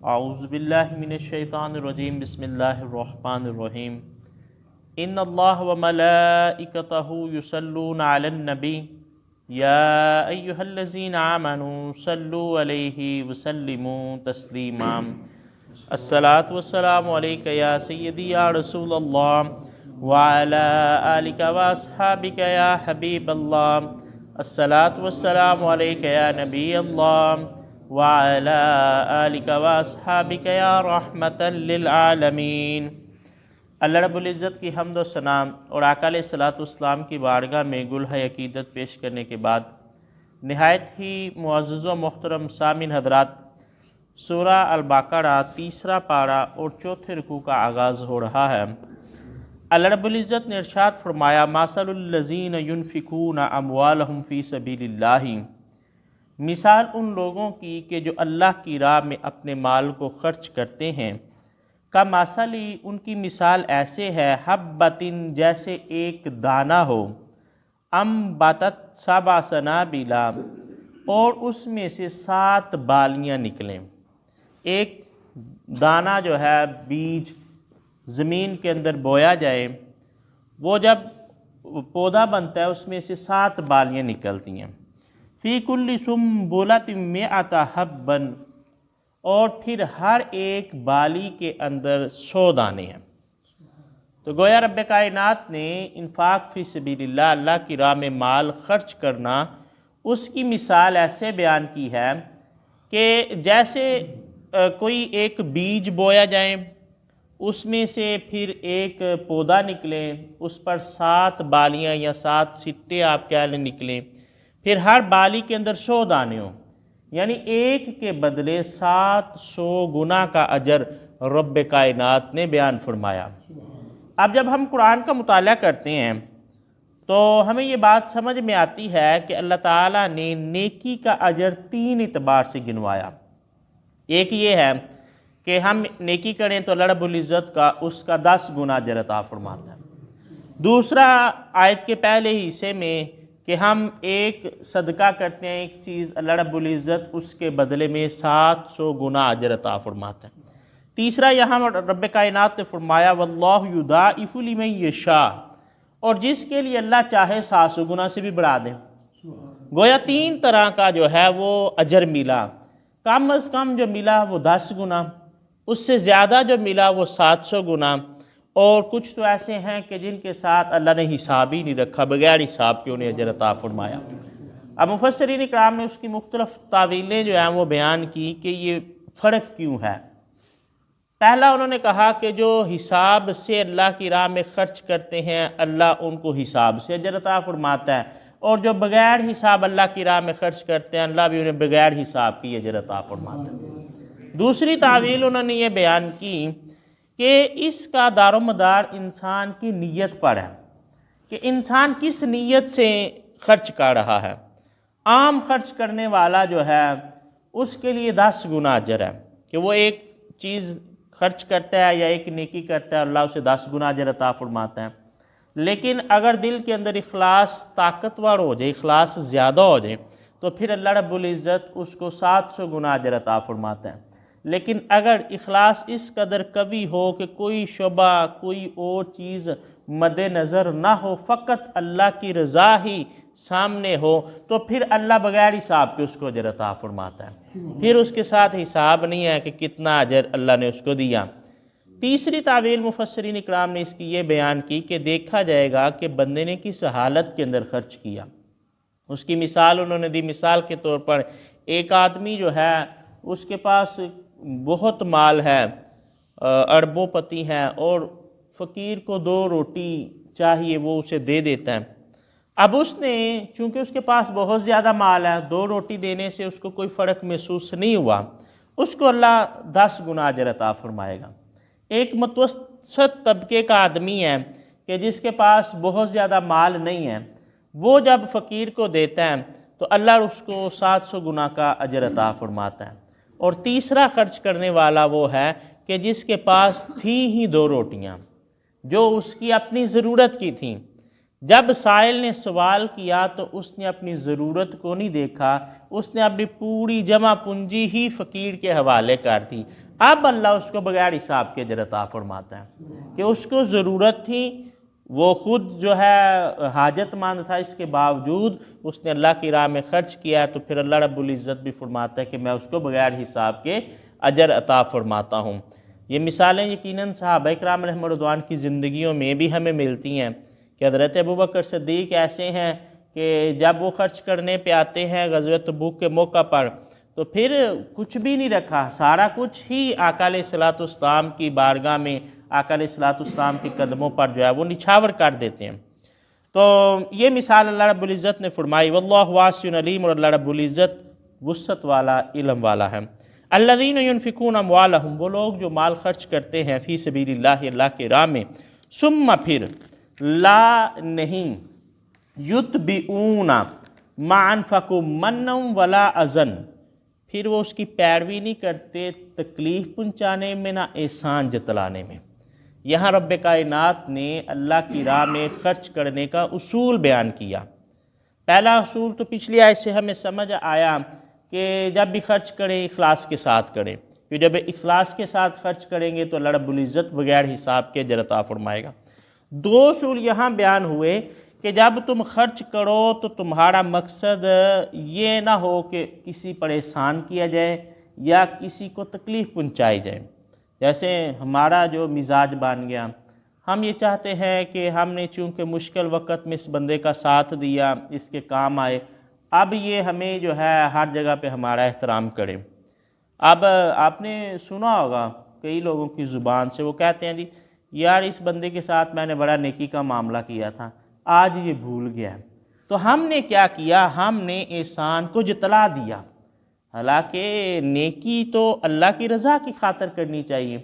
اعوذ باللہ من الشیطان الرجیم بسم اللہ الرحمن الرحیم ان اللہ وملائکتہ یصلون علی النبی یا ایہا الذین آمنوا صلوا علیہ وسلموا تسلیما الصلاۃ والسلام علیک یا سیدی یا رسول اللہ وعلی آلک واصحابک یا حبیب اللہ الصلاۃ والسلام علیک یا نبی اللہ وعلی آلک واصحابک یا رحمتا للعالمین۔ اللہ رب العزت کی حمد و ثنا اور آقا علیہ الصلوۃ والسلام کی بارگاہ میں گلہ عقیدت پیش کرنے کے بعد نہایت ہی معزز و محترم سامعین حضرات، سورہ البقرہ تیسرا پارہ اور چوتھے رکوع کا آغاز ہو رہا ہے۔ اللہ رب العزت نے ارشاد فرمایا مثل الذین ینفقون اموالہم فی سبیل اللہ، مثال ان لوگوں کی کہ جو اللہ کی راہ میں اپنے مال کو خرچ کرتے ہیں، کا مثلی ان کی مثال ایسے ہے حبۃ جیسے ایک دانہ ہو، انبتت سبع سنابل اور اس میں سے 7 بالیاں نکلیں۔ ایک دانہ جو ہے بیج زمین کے اندر بویا جائے، وہ جب پودا بنتا ہے اس میں سے 7 بالیاں نکلتی ہیں۔ فی کل سنبلۃ مئۃ حبا، اور پھر ہر ایک بالی کے اندر 100 دانے ہیں۔ تو گویا رب کائنات نے انفاق فی سبیل اللہ، اللہ کی راہ میں مال خرچ کرنا، اس کی مثال ایسے بیان کی ہے کہ جیسے کوئی ایک بیج بویا جائے، اس میں سے پھر ایک پودا نکلے، اس پر 7 بالیاں یا 7 سٹے آپ کہہ لیں نکلیں، پھر ہر بالی کے اندر 100 دانے ہوں، یعنی ایک کے بدلے 700 گنا کا اجر رب کائنات نے بیان فرمایا۔ اب جب ہم قرآن کا مطالعہ کرتے ہیں تو ہمیں یہ بات سمجھ میں آتی ہے کہ اللہ تعالیٰ نے نیکی کا اجر 3 اعتبار سے گنوایا۔ ایک یہ ہے کہ ہم نیکی کریں تو اللہ رب العزت کا اس کا 10 گنا اجر عطا فرماتا ہے۔ دوسرا، آیت کے پہلے حصے میں کہ ہم ایک صدقہ کرتے ہیں ایک چیز، اللہ رب العزت اس کے بدلے میں 700 گنا اجر عطا فرماتا ہے۔ تیسرا، یہاں رب کائنات نے فرمایا واللہ یضاعف لمن یشاء، اور جس کے لیے اللہ چاہے 700 گنا سے بھی بڑھا دیں۔ گویا 3 طرح کا جو ہے وہ اجر ملا، کم از کم جو ملا وہ 10 گنا، اس سے زیادہ جو ملا وہ 700 گنا، اور کچھ تو ایسے ہیں کہ جن کے ساتھ اللہ نے حساب ہی نہیں رکھا، بغیر حساب کے انہیں اجر عطا فرمایا۔ اب مفسرین اکرام نے اس کی مختلف تعویلیں جو ہیں وہ بیان کی کہ یہ فرق کیوں ہے۔ پہلا انہوں نے کہا کہ جو حساب سے اللہ کی راہ میں خرچ کرتے ہیں، اللہ ان کو حساب سے اجر عطا فرماتا ہے، اور جو بغیر حساب اللہ کی راہ میں خرچ کرتے ہیں، اللہ بھی انہیں بغیر حساب کی اجر عطا فرماتا ہے۔ دوسری تعویل انہوں نے یہ بیان کی کہ اس کا دار و مدار انسان کی نیت پر ہے، کہ انسان کس نیت سے خرچ کر رہا ہے۔ عام خرچ کرنے والا جو ہے اس کے لیے 10 گنا اجر ہے، کہ وہ ایک چیز خرچ کرتا ہے یا ایک نیکی کرتا ہے، اللہ اسے 10 گنا اجر عطا فرماتا ہے۔ لیکن اگر دل کے اندر اخلاص طاقتور ہو جائے، اخلاص زیادہ ہو جائے، تو پھر اللہ رب العزت اس کو 700 گنا اجر عطا فرماتا ہے۔ لیکن اگر اخلاص اس قدر قوی ہو کہ کوئی شعبہ، کوئی اور چیز مد نظر نہ ہو، فقط اللہ کی رضا ہی سامنے ہو، تو پھر اللہ بغیر حساب کے اس کو اجر عطا فرماتا ہے، پھر اس کے ساتھ حساب نہیں ہے کہ کتنا اجر اللہ نے اس کو دیا۔ تیسری تعویل مفسرین اکرام نے اس کی یہ بیان کی کہ دیکھا جائے گا کہ بندے نے کس حالت کے اندر خرچ کیا۔ اس کی مثال انہوں نے دی، مثال کے طور پر ایک آدمی جو ہے اس کے پاس بہت مال ہے، اربوں پتی ہیں، اور فقیر کو 2 روٹی چاہیے، وہ اسے دے دیتا ہے۔ اب اس نے چونکہ اس کے پاس بہت زیادہ مال ہے، 2 روٹی دینے سے اس کو کوئی فرق محسوس نہیں ہوا، اس کو اللہ 10 گنا اجر عطا فرمائے گا۔ ایک متوسط طبقے کا آدمی ہے کہ جس کے پاس بہت زیادہ مال نہیں ہے، وہ جب فقیر کو دیتا ہے تو اللہ اس کو 700 گنا کا اجر عطا فرماتا ہے۔ اور تیسرا خرچ کرنے والا وہ ہے کہ جس کے پاس تھیں ہی 2 روٹیاں، جو اس کی اپنی ضرورت کی تھیں۔ جب سائل نے سوال کیا تو اس نے اپنی ضرورت کو نہیں دیکھا، اس نے اپنی پوری جمع پونجی ہی فقیر کے حوالے کر دی۔ اب اللہ اس کو بغیر حساب کے اجر عطا فرماتا ہے کہ اس کو ضرورت تھی، وہ خود جو ہے حاجت مند تھا، اس کے باوجود اس نے اللہ کی راہ میں خرچ کیا، تو پھر اللہ رب العزت بھی فرماتا ہے کہ میں اس کو بغیر حساب کے اجر عطا فرماتا ہوں۔ یہ مثالیں یقیناً صحابہ کرام علیہم رضوان کی زندگیوں میں بھی ہمیں ملتی ہیں کہ حضرت ابوبکر صدیق ایسے ہیں کہ جب وہ خرچ کرنے پہ آتے ہیں غزوہ تبوک کے موقع پر، تو پھر کچھ بھی نہیں رکھا، سارا کچھ ہی آقا علیہ الصلوۃ والسلام کی بارگاہ میں، آقا علیہ الصلوۃ والسلام کے قدموں پر جو ہے وہ نچھاور کر دیتے ہیں۔ تو یہ مثال اللہ رب العزت نے فرمائی، واللہ واسع علیم، اور اللہ رب العزت وسعت والا، علم والا ہے۔ الذین ینفقون اموالہم، وہ لوگ جو مال خرچ کرتے ہیں فی سبیل اللہ، اللہ کے راہ میں، ثم پھر لا نہیں، یتبعون ما انفقوا منا ولا اذن، پھر وہ اس کی پیروی نہیں کرتے تکلیف پہنچانے میں نہ احسان جتلانے میں۔ یہاں رب کائنات نے اللہ کی راہ میں خرچ کرنے کا اصول بیان کیا۔ پہلا اصول تو پچھلی آیت سے ہمیں سمجھ آیا کہ جب بھی خرچ کریں اخلاص کے ساتھ کریں، کہ جب اخلاص کے ساتھ خرچ کریں گے تو اللہ رب العزت بغیر حساب کے اجر عطا فرمائے گا۔ دو اصول یہاں بیان ہوئے کہ جب تم خرچ کرو تو تمہارا مقصد یہ نہ ہو کہ کسی پر احسان کیا جائے یا کسی کو تکلیف پہنچائی جائے۔ جیسے ہمارا جو مزاج بن گیا، ہم یہ چاہتے ہیں کہ ہم نے چونکہ مشکل وقت میں اس بندے کا ساتھ دیا، اس کے کام آئے، اب یہ ہمیں جو ہے ہر جگہ پہ ہمارا احترام کرے۔ اب آپ نے سنا ہوگا کئی لوگوں کی زبان سے، وہ کہتے ہیں جی یار اس بندے کے ساتھ میں نے بڑا نیکی کا معاملہ کیا تھا، آج یہ بھول گیا۔ تو ہم نے کیا کیا؟ ہم نے احسان کو جتلا دیا۔ حالانکہ نیکی تو اللہ کی رضا کی خاطر کرنی چاہیے،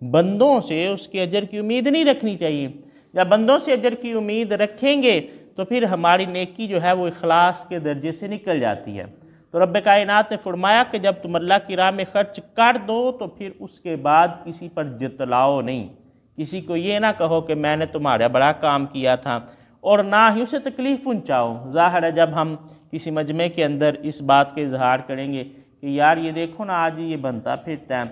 بندوں سے اس کے اجر کی امید نہیں رکھنی چاہیے۔ جب بندوں سے اجر کی امید رکھیں گے تو پھر ہماری نیکی جو ہے وہ اخلاص کے درجے سے نکل جاتی ہے۔ تو رب کائنات نے فرمایا کہ جب تم اللہ کی راہ میں خرچ کر دو تو پھر اس کے بعد کسی پر جتلاؤ نہیں، کسی کو یہ نہ کہو کہ میں نے تمہارا بڑا کام کیا تھا، اور نہ ہی اسے تکلیف پہنچاؤ۔ ظاہر ہے جب ہم کسی مجمع کے اندر اس بات کے اظہار کریں گے کہ یار یہ دیکھو نا آج یہ بنتا پھرتا ہے،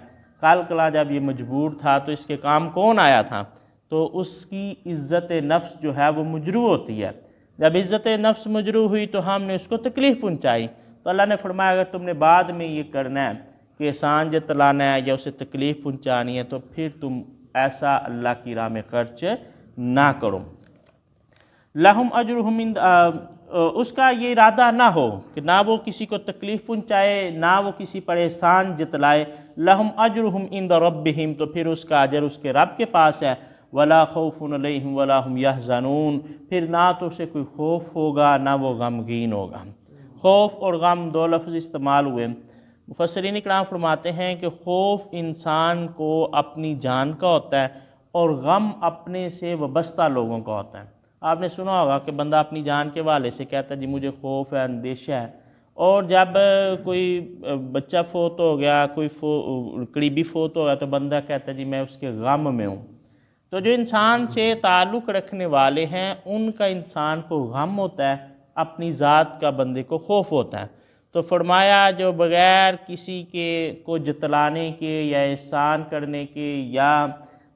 کل کلا جب یہ مجبور تھا تو اس کے کام کون آیا تھا، تو اس کی عزت نفس جو ہے وہ مجروح ہوتی ہے۔ جب عزت نفس مجروح ہوئی تو ہم نے اس کو تکلیف پہنچائی، تو اللہ نے فرمایا اگر تم نے بعد میں یہ کرنا ہے کہ احسان جتلانا ہے یا اسے تکلیف پہنچانی ہے تو پھر تم ایسا اللہ کی راہ میں خرچ نہ کرو۔ لہم اجرہم اس کا یہ ارادہ نہ ہو کہ نہ وہ کسی کو تکلیف پہنچائے نہ وہ کسی پر احسان جتلائے۔ لہم اجرہم عند ربہم، تو پھر اس کا اجر اس کے رب کے پاس ہے۔ ولا خوف علیہم ولا ہم یحزنون، پھر نہ تو اسے کوئی خوف ہوگا نہ وہ غمگین ہوگا۔ خوف اور غم دو لفظ استعمال ہوئے۔ مفسرین اکرام فرماتے ہیں کہ خوف انسان کو اپنی جان کا ہوتا ہے اور غم اپنے سے وابستہ لوگوں کا ہوتا ہے۔ آپ نے سنا ہوگا کہ بندہ اپنی جان کے حوالے سے کہتا ہے جی مجھے خوف ہے، اندیشہ ہے، اور جب کوئی بچہ فوت ہو گیا، کوئی قریبی فوت ہو گیا تو بندہ کہتا ہے جی میں اس کے غم میں ہوں۔ تو جو انسان سے تعلق رکھنے والے ہیں ان کا انسان کو غم ہوتا ہے، اپنی ذات کا بندے کو خوف ہوتا ہے۔ تو فرمایا جو بغیر کسی کے کو جتلانے کے یا احسان کرنے کے یا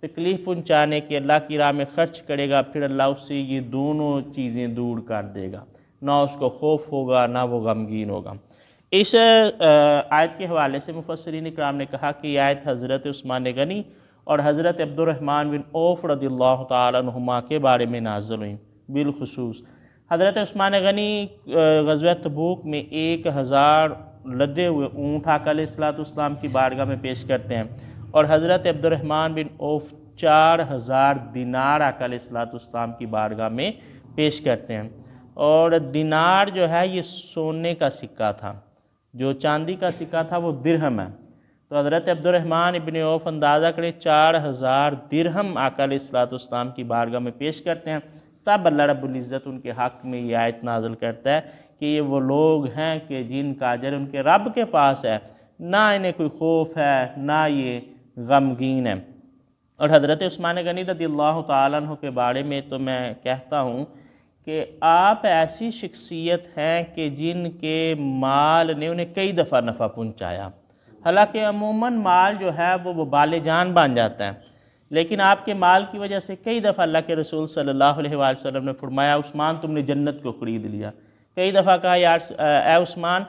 تکلیف پہنچانے کے اللہ کی راہ میں خرچ کرے گا، پھر اللہ اس سے یہ دونوں چیزیں دور کر دے گا، نہ اس کو خوف ہوگا نہ وہ غمگین ہوگا۔ اس آیت کے حوالے سے مفسرین اکرام نے کہا کہ یہ آیت حضرت عثمان غنی اور حضرت عبد الرحمن بن عوف رضی اللہ تعالیٰ عنہما کے بارے میں نازل ہوئی۔ بالخصوص حضرت عثمان غنی غزوہ تبوک میں 1000 لدے ہوئے اونٹ آقا علیہ الصلوۃ والسلام کی بارگاہ میں پیش کرتے ہیں، اور حضرت عبد الرحمن بن عوف 4000 دینار آقا علیہ الصلوۃ والسلام کی بارگاہ میں پیش کرتے ہیں۔ اور دینار جو ہے یہ سونے کا سکہ تھا، جو چاندی کا سکہ تھا وہ درہم ہے۔ تو حضرت عبد الرحمن ابن عوف اندازہ کریں 4000 درہم آقا علیہ الصلوۃ والسلام کی بارگاہ میں پیش کرتے ہیں۔ تب اللہ رب العزت ان کے حق میں یہ آیت نازل کرتا ہے کہ یہ وہ لوگ ہیں کہ جن کا اجر ان کے رب کے پاس ہے، نہ انہیں کوئی خوف ہے نہ یہ غمگین ہے۔ اور حضرت عثمان غنی رضی اللہ تعالیٰ عنہ کے بارے میں تو میں کہتا ہوں کہ آپ ایسی شخصیت ہیں کہ جن کے مال نے انہیں کئی دفعہ نفع پہنچایا۔ حالانکہ عموماً مال جو ہے وہ وبال جان بن جاتا ہے، لیکن آپ کے مال کی وجہ سے کئی دفعہ اللہ کے رسول صلی اللہ علیہ وآلہ وسلم نے فرمایا عثمان تم نے جنت کو خرید لیا، کئی دفعہ کہا یار اے عثمان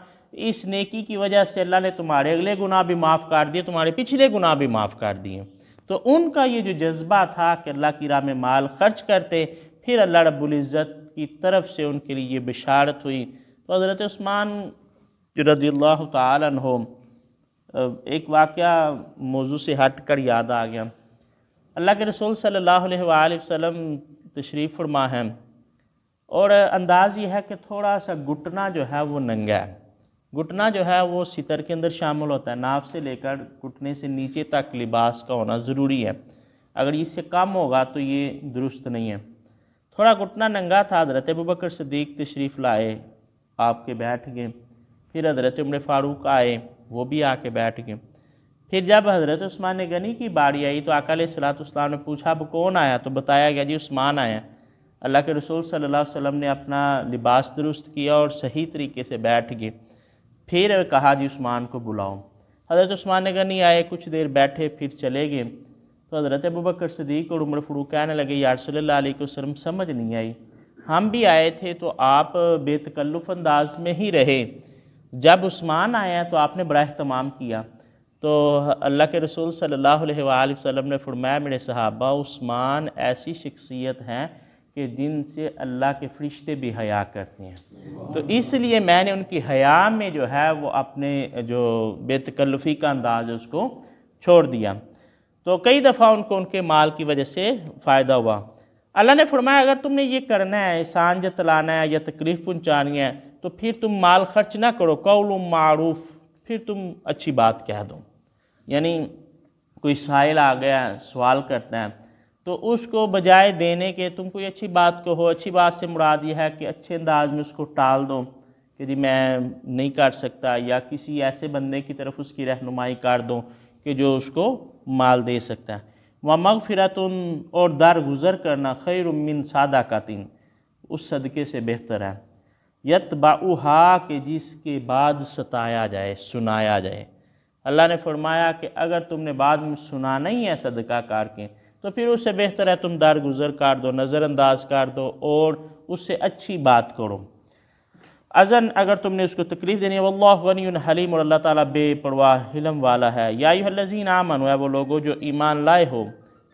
اس نیکی کی وجہ سے اللہ نے تمہارے اگلے گناہ بھی معاف کر دیے، تمہارے پچھلے گناہ بھی معاف کر دیے۔ تو ان کا یہ جو جذبہ تھا کہ اللہ کی راہ میں مال خرچ کرتے، پھر اللہ رب العزت کی طرف سے ان کے لیے یہ بشارت ہوئی۔ تو حضرت عثمان رضی اللہ تعالیٰ عنہ، ایک واقعہ موضوع سے ہٹ کر یاد آ گیا۔ اللہ کے رسول صلی اللہ علیہ وآلہ وسلم تشریف فرما ہیں، اور انداز یہ ہے کہ تھوڑا سا گھٹنا جو ہے وہ ننگا ہے۔ گھٹنا جو ہے وہ ستر کے اندر شامل ہوتا ہے، ناف سے لے کر گھٹنے سے نیچے تک لباس کا ہونا ضروری ہے، اگر اس سے کم ہوگا تو یہ درست نہیں ہے۔ تھوڑا گھٹنا ننگا تھا، حضرت ابوبکر صدیق تشریف لائے، آپ کے بیٹھ گئے، پھر حضرت عمر فاروق آئے، وہ بھی آ کے بیٹھ گئے۔ پھر جب حضرت عثمان غنی کی باری آئی تو آقا علیہ السلام نے پوچھا اب کون آیا؟ تو بتایا گیا جی عثمان آیا۔ اللہ کے رسول صلی اللہ علیہ وسلم نے اپنا لباس درست کیا اور صحیح طریقے سے بیٹھ گئے، پھر کہا جی عثمان کو بلاؤ۔ حضرت عثمان غنی آئے، کچھ دیر بیٹھے، پھر چلے گئے۔ تو حضرت ابوبکر صدیق اور عمر فاروق کہنے لگے یا رسول اللہ علیہ وسلم سمجھ نہیں آئی، ہم بھی آئے تھے تو آپ بے تکلف انداز میں ہی رہے، جب عثمان آیا تو آپ نے بڑا اہتمام کیا۔ تو اللہ کے رسول صلی اللہ علیہ وآلہ وسلم نے فرمایا میرے صحابہ عثمان ایسی شخصیت ہیں کہ جن سے اللہ کے فرشتے بھی حیا کرتے ہیں، تو اس لیے میں نے ان کی حیا میں جو ہے وہ اپنے جو بے تکلفی کا انداز ہے اس کو چھوڑ دیا۔ تو کئی دفعہ ان کو ان کے مال کی وجہ سے فائدہ ہوا۔ اللہ نے فرمایا اگر تم نے یہ کرنا ہے، احسان جتلانا ہے یا تکلیف پہنچانی ہے، تو پھر تم مال خرچ نہ کرو، قول معروف، پھر تم اچھی بات کہہ دو۔ یعنی کوئی سائل آ گیا سوال کرتا ہے تو اس کو بجائے دینے کے تم کوئی اچھی بات کہو۔ اچھی بات سے مراد یہ ہے کہ اچھے انداز میں اس کو ٹال دو کہ جی میں نہیں کر سکتا، یا کسی ایسے بندے کی طرف اس کی رہنمائی کر دو کہ جو اس کو مال دے سکتا ہے۔ وَمَغْفِرَةٌ، اور درگزر کرنا، خیر من صدقۃ، اس صدقے سے بہتر ہے، یتبعھا، کہ جس کے بعد ستایا جائے، سنایا جائے۔ اللہ نے فرمایا کہ اگر تم نے بعد میں سنانا ہی ہے صدقہ کر کے تو پھر اس سے بہتر ہے تم درگزر کر دو، نظر انداز کر دو اور اس سے اچھی بات کرو۔ اذن اگر تم نے اس کو تکلیف دینی ہے، واللہ غنی حلیم، اور اللہ تعالیٰ بے پرواہ حلم والا ہے۔ یا ایھا الذین آمنوا، ہے وہ لوگوں جو ایمان لائے ہو،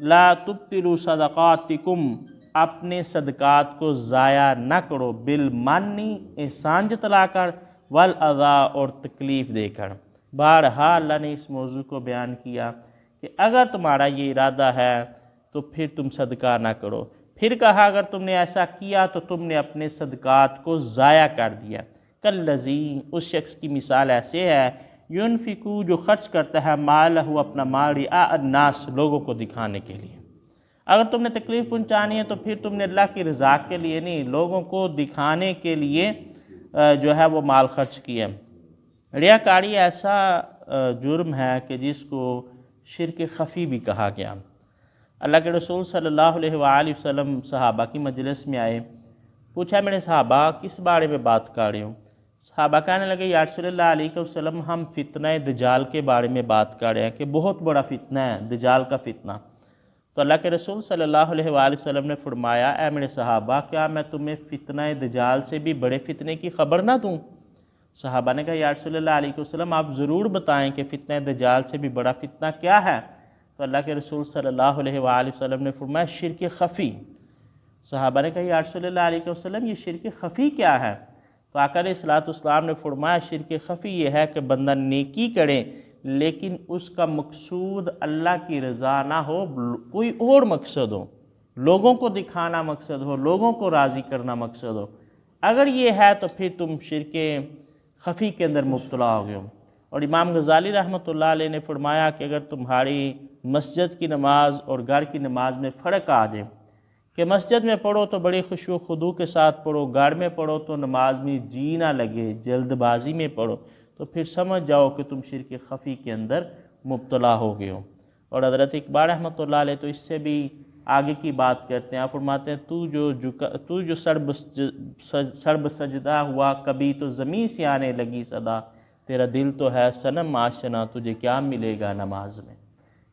لا تبطلوا صدقاتکم، اپنے صدقات کو ضائع نہ کرو، بالمن، احسان جتلا کر، والاذی، اور تکلیف دے کر۔ بارہا اللہ نے اس موضوع کو بیان کیا کہ اگر تمہارا یہ ارادہ ہے تو پھر تم صدقہ نہ کرو۔ پھر کہا اگر تم نے ایسا کیا تو تم نے اپنے صدقات کو ضائع کر دیا۔ کالذی، اس شخص کی مثال ایسے ہے، ینفقو، جو خرچ کرتا ہے، مالہ، اپنا مال، رعاء الناس، لوگوں کو دکھانے کے لیے۔ اگر تم نے تکلیف پہنچانی ہے تو پھر تم نے اللہ کی رضا کے لیے نہیں، لوگوں کو دکھانے کے لیے جو ہے وہ مال خرچ کیا۔ ریاکاری ایسا جرم ہے کہ جس کو شرک خفی بھی کہا گیا۔ اللہ کے رسول صلی اللہ علیہ وآلہ وسلم صحابہ کی مجلس میں آئے، پوچھا میرے صحابہ کس بارے میں بات کر رہے ہوں؟ صحابہ کہنے لگے یا رسول اللہ علیہ وسلم ہم فتنہ دجال کے بارے میں بات کر رہے ہیں کہ بہت بڑا فتنہ ہے دجال کا فتنہ۔ تو اللہ کے رسول صلی اللہ علیہ وآلہ وسلم نے فرمایا اے میرے صحابہ کیا میں تمہیں فتنہ دجال سے بھی بڑے فتنے کی خبر نہ دوں؟ صحابہ نے کہا یا رسول اللہ علیہ وسلم آپ ضرور بتائیں کہ فتنہ دجال سے بھی بڑا فتنہ کیا ہے؟ تو اللہ کے رسول صلی اللہ علیہ وآلہ وسلم نے فرمایا شرک خفی۔ صحابہ نے کہا یا رسول اللہ علیہ وسلم یہ شرک خفی کیا ہے؟ تو آقا علیہ السلام نے فرمایا شرک خفی یہ ہے کہ بندہ نیکی کرے لیکن اس کا مقصود اللہ کی رضا نہ ہو، کوئی اور مقصد ہو، لوگوں کو دکھانا مقصد ہو، لوگوں کو راضی کرنا مقصد ہو۔ اگر یہ ہے تو پھر تم شرک خفی کے اندر مبتلا ہو گئے ہو۔ اور امام غزالی رحمۃ اللہ علیہ نے فرمایا کہ اگر تمہاری مسجد کی نماز اور گھر کی نماز میں فرق آ جائے کہ مسجد میں پڑھو تو بڑی خشوع و خضوع کے ساتھ پڑھو، گھر میں پڑھو تو نماز میں جی نہ لگے، جلد بازی میں پڑھو، تو پھر سمجھ جاؤ کہ تم شرک خفی کے اندر مبتلا ہو گئے ہو۔ اور حضرت اقبال رحمۃ اللہ علیہ تو اس سے بھی آگے کی بات کرتے ہیں، آپ فرماتے ہیں تو جو سرب سجدہ ہوا کبھی تو زمین سے آنے لگی صدا، تیرا دل تو ہے صنم آشنا، تجھے کیا ملے گا نماز میں۔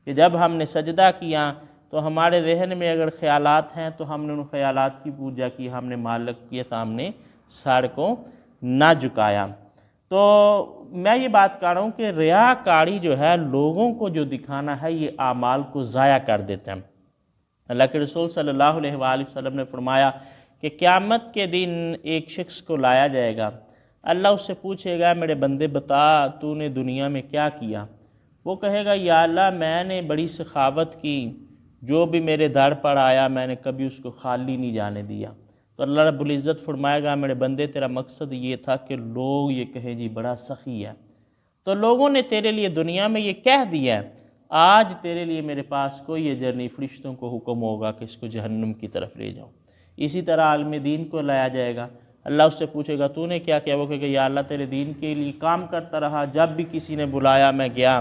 کہ جب ہم نے سجدہ کیا تو ہمارے ذہن میں اگر خیالات ہیں تو ہم نے ان خیالات کی پوجا کی، ہم نے مالک کے سامنے سر کو نہ جھکایا۔ تو میں یہ بات کر رہا ہوں کہ ریاکاری جو ہے لوگوں کو جو دکھانا ہے یہ اعمال کو ضائع کر دیتے ہیں۔ اللہ کے رسول صلی اللہ علیہ وآلہ وسلم نے فرمایا کہ قیامت کے دن ایک شخص کو لایا جائے گا، اللہ اس سے پوچھے گا میرے بندے بتا تو نے دنیا میں کیا کیا؟ وہ کہے گا یا اللہ میں نے بڑی سخاوت کی، جو بھی میرے در پر آیا میں نے کبھی اس کو خالی نہیں جانے دیا۔ تو اللہ رب العزت فرمائے گا میرے بندے تیرا مقصد یہ تھا کہ لوگ یہ کہیں جی بڑا سخی ہے، تو لوگوں نے تیرے لیے دنیا میں یہ کہہ دیا ہے، آج تیرے لیے میرے پاس کوئی اجر نہیں، فرشتوں کو حکم ہوگا کہ اس کو جہنم کی طرف لے جاؤ۔ اسی طرح عالم دین کو لایا جائے گا، اللہ اس سے پوچھے گا تو نے کیا کیا؟ وہ کہے گا یا اللہ تیرے دین کے لیے کام کرتا رہا، جب بھی کسی نے بلایا میں گیا۔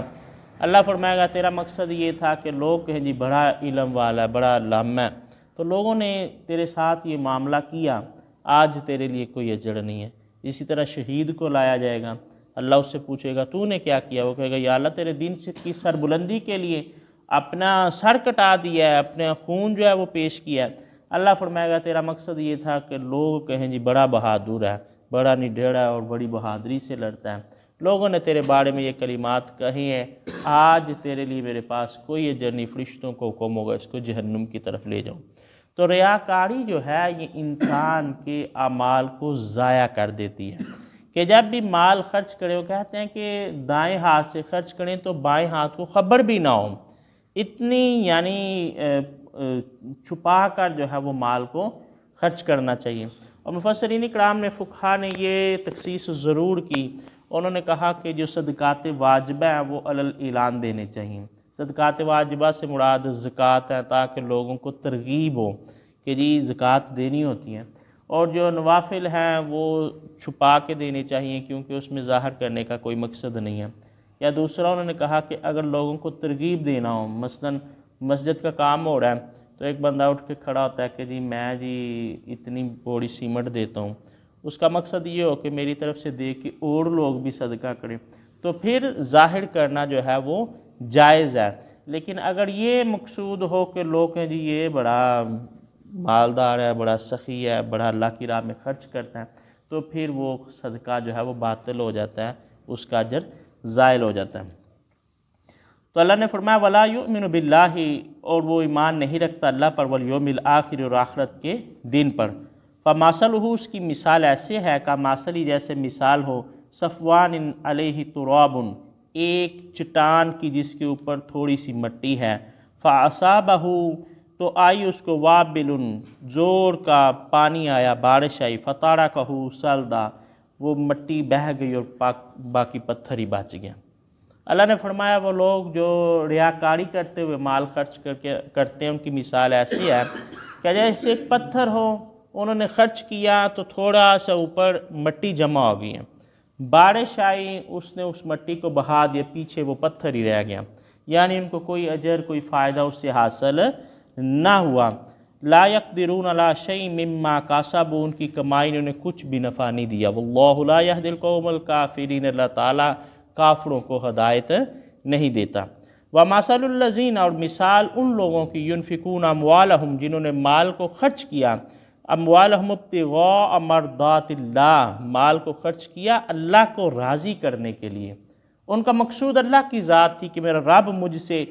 اللہ فرمائے گا تیرا مقصد یہ تھا کہ لوگ کہیں جی بڑا علم والا ہے، بڑا علامہ ہے، تو لوگوں نے تیرے ساتھ یہ معاملہ کیا، آج تیرے لیے کوئی اجر نہیں ہے۔ اسی طرح شہید کو لایا جائے گا، اللہ اس سے پوچھے گا تو نے کیا کیا؟ وہ کہے گا یا اللہ تیرے دین کی سربلندی کے لیے اپنا سر کٹا دیا ہے، اپنا خون جو ہے وہ پیش کیا ہے۔ اللہ فرمائے گا تیرا مقصد یہ تھا کہ لوگ کہیں جی بڑا بہادر ہے، بڑا نڈھیڑا ہے اور بڑی بہادری سے لڑتا ہے، لوگوں نے تیرے بارے میں یہ کلمات کہی ہیں، آج تیرے لیے میرے پاس کوئی اجر نہیں، فرشتوں کو حکم ہوگا اس کو جہنم کی طرف لے جاؤ۔ تو ریاکاری جو ہے یہ انسان کے اعمال کو ضائع کر دیتی ہے کہ جب بھی مال خرچ کرے، وہ کہتے ہیں کہ دائیں ہاتھ سے خرچ کریں تو بائیں ہاتھ کو خبر بھی نہ ہو، اتنی یعنی چھپا کر جو ہے وہ مال کو خرچ کرنا چاہیے۔ اور مفسرین اکرام نے فقہا نے یہ تخصیص ضرور کی، انہوں نے کہا کہ جو صدقات واجبہ ہیں وہ علی اعلان دینے چاہیے۔ صدقات واجبہ سے مراد زکوٰۃ ہے تاکہ لوگوں کو ترغیب ہو کہ جی زکوٰۃ دینی ہوتی ہے، اور جو نوافل ہیں وہ چھپا کے دینے چاہیے کیونکہ اس میں ظاہر کرنے کا کوئی مقصد نہیں ہے۔ یا دوسرا انہوں نے کہا کہ اگر لوگوں کو ترغیب دینا ہو، مثلا مسجد کا کام ہو رہا ہے تو ایک بندہ اٹھ کے کھڑا ہوتا ہے کہ جی میں جی اتنی بوری سیمنٹ دیتا ہوں، اس کا مقصد یہ ہو کہ میری طرف سے دے کے اور لوگ بھی صدقہ کریں، تو پھر ظاہر کرنا جو ہے وہ جائز ہے۔ لیکن اگر یہ مقصود ہو کہ لوگ کہیں جی یہ بڑا مالدار ہے، بڑا سخی ہے، بڑا اللہ کی راہ میں خرچ کرتا ہے، تو پھر وہ صدقہ جو ہے وہ باطل ہو جاتا ہے، اس کا اجر زائل ہو جاتا ہے۔ تو اللہ نے فرمایا وَلَا يُؤْمِنُ بِاللَّهِ، اور وہ ایمان نہیں رکھتا اللہ پر، وَالْيَوْمِ الْآخِرِ، اور آخرت کے دن پر۔ فَمَثَلُهُ، اس کی مثال ایسے ہے کَمَثَلِ، جیسے مثال ہو صفوان علیہ تراب، ایک چٹان کی جس کے اوپر تھوڑی سی مٹی ہے، فَأَصَابَهُ، تو آئی اس کو وابل، زور کا پانی آیا، بارش آئی، فَتَرَكَهُ صَلْدًا، وہ مٹی بہہ گئی اور باقی پتھر ہی بچ گیا۔ اللہ نے فرمایا وہ لوگ جو ریاکاری کرتے ہوئے مال خرچ کرتے ہیں ان کی مثال ایسی ہے کہ جیسے ایک پتھر ہو، انہوں نے خرچ کیا تو تھوڑا سا اوپر مٹی جمع ہو گئی ہے، بارش آئی اس نے اس مٹی کو بہا دیا، پیچھے وہ پتھر ہی رہ گیا، یعنی ان کو کوئی اجر کوئی فائدہ اس سے حاصل نہ ہوا۔ لا يقدرون علی شیء مما کسبوا، ان کی کمائی نے انہیں کچھ بھی نفع نہیں دیا۔ واللہ لا یہدی القوم الکافرین، اللہ تعالیٰ کافروں کو ہدایت نہیں دیتا۔ وَمَثَلُ الَّذِينَ، اور مثال ان لوگوں کی يُنْفِقُونَ أَمْوَالَهُمْ، جنہوں نے مال کو خرچ کیا، أَمْوَالَهُمْ ابْتِغَاءَ مَرْضَاتِ اللَّهِ، مال کو خرچ کیا اللہ کو راضی کرنے کے لیے، ان کا مقصود اللہ کی ذات تھی کہ میرا رب مجھ سے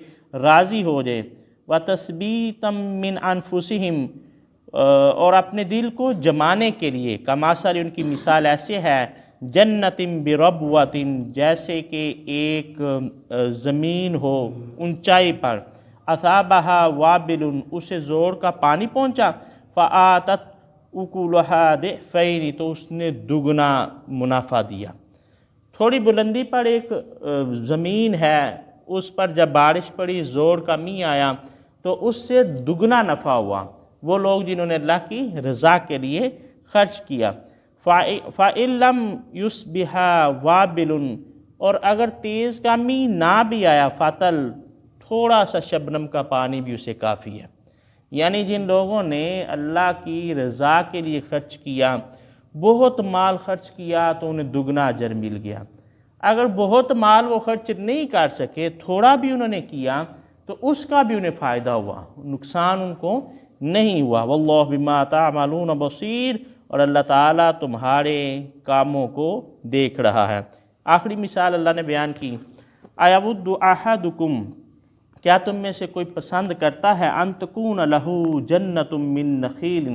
راضی ہو جائے۔ وَتَثْبِيتًا مِّنْ أَنفُسِهِمْ، اور اپنے دل کو جمانے کے لیے، کمثل، ان کی مثال ایسے ہے جنت بربوۃ، جیسے کہ ایک زمین ہو اونچائی پر، اصابہا وابل، اسے زور کا پانی پہنچا، فآتت اکلہا ضعفین، تو اس نے دگنا منافع دیا۔ تھوڑی بلندی پر ایک زمین ہے، اس پر جب بارش پڑی، زور کا می آیا تو اس سے دگنا نفع ہوا، وہ لوگ جنہوں نے اللہ کی رضا کے لیے خرچ کیا۔ فَإِن لَّمْ يُصْبِحْ وَابِلٌ، اور اگر تیز کا می نہ بھی آیا، فَتَل، تھوڑا سا شبنم کا پانی بھی اسے کافی ہے۔ یعنی جن لوگوں نے اللہ کی رضا کے لیے خرچ کیا، بہت مال خرچ کیا تو انہیں دگنا اجر مل گیا۔ اگر بہت مال وہ خرچ نہیں کر سکے، تھوڑا بھی انہوں نے کیا تو اس کا بھی انہیں فائدہ ہوا، نقصان ان کو نہیں ہوا۔ واللہ بما تعملون بصیر، اور اللہ تعالیٰ تمہارے کاموں کو دیکھ رہا ہے۔ آخری مثال اللہ نے بیان کی، اَیَوُدُّ أَحَدُکُمْ، کیا تم میں سے کوئی پسند کرتا ہے ان تکون لہ جنۃ من نخیل،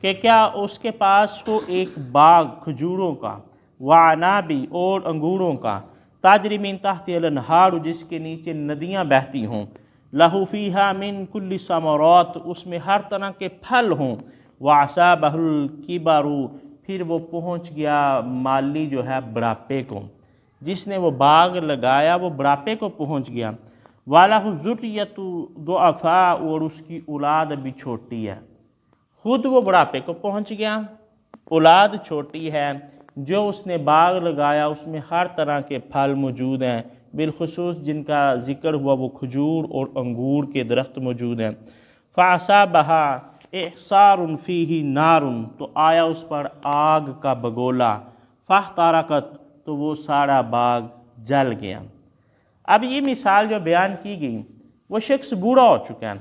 کہ کیا اس کے پاس ہو ایک باغ کھجوروں کا، وعناب، اور انگوروں کا، تجری من تحتہا الانہار، جس کے نیچے ندیاں بہتی ہوں، لہ فیہا من کل الثمرات، اس میں ہر طرح کے پھل ہوں، وأصابہ الکبر، پھر وہ پہنچ گیا مالی جو ہے بڑھاپے کو، جس نے وہ باغ لگایا وہ بڑھاپے کو پہنچ گیا، وَلَهُ ذُرِّيَّةٌ ضُعَفَاءُ، اور اس کی اولاد ابھی چھوٹی ہے، خود وہ بڑھاپے کو پہنچ گیا، اولاد چھوٹی ہے، جو اس نے باغ لگایا اس میں ہر طرح کے پھل موجود ہیں، بالخصوص جن کا ذکر ہوا وہ کھجور اور انگور کے درخت موجود ہیں، فَأَصَابَهَا إِعْصَارٌ فِيهِ نَارٌ، تو آیا اس پر آگ کا بگولا، فَاحْتَرَقَتْ، تو وہ سارا باغ جل گیا۔ اب یہ مثال جو بیان کی گئی، وہ شخص بوڑھا ہو چکا ہے،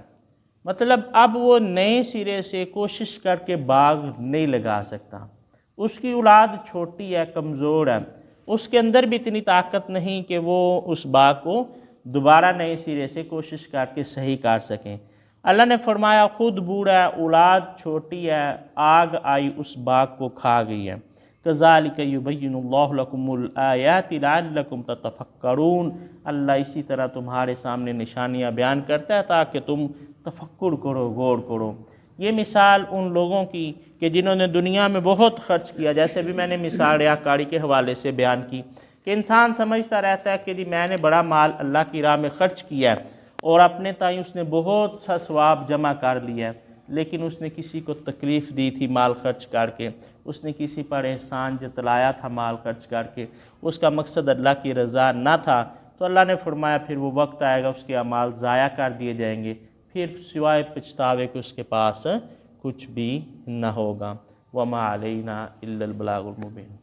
مطلب اب وہ نئے سرے سے کوشش کر کے باغ نہیں لگا سکتا، اس کی اولاد چھوٹی ہے، کمزور ہے، اس کے اندر بھی اتنی طاقت نہیں کہ وہ اس باغ کو دوبارہ نئے سرے سے کوشش کر کے صحیح کر سکیں۔ اللہ نے فرمایا خود بوڑھا ہے، اولاد چھوٹی ہے، آگ آئی اس باغ کو کھا گئی ہے۔ کذالک یبین اللہ لکم الآیات لعلکم تتفکرون، اللہ اسی طرح تمہارے سامنے نشانیاں بیان کرتا ہے تاکہ تم تفکر کرو، غور کرو۔ یہ مثال ان لوگوں کی کہ جنہوں نے دنیا میں بہت خرچ کیا، جیسے بھی میں نے مثال ریاکاری کے حوالے سے بیان کی کہ انسان سمجھتا رہتا ہے کہ جی میں نے بڑا مال اللہ کی راہ میں خرچ کیا ہے اور اپنے تائیں اس نے بہت سا ثواب جمع کر لیا ہے، لیکن اس نے کسی کو تکلیف دی تھی مال خرچ کر کے، اس نے کسی پر احسان جتلایا تھا مال خرچ کر کے، اس کا مقصد اللہ کی رضا نہ تھا، تو اللہ نے فرمایا پھر وہ وقت آئے گا اس کے اعمال ضائع کر دیے جائیں گے، پھر سوائے پچھتاوے کے اس کے پاس کچھ بھی نہ ہوگا۔ وَمَا عَلَيْنَا إِلَّا الْبَلَاغُ الْمُبِينُ۔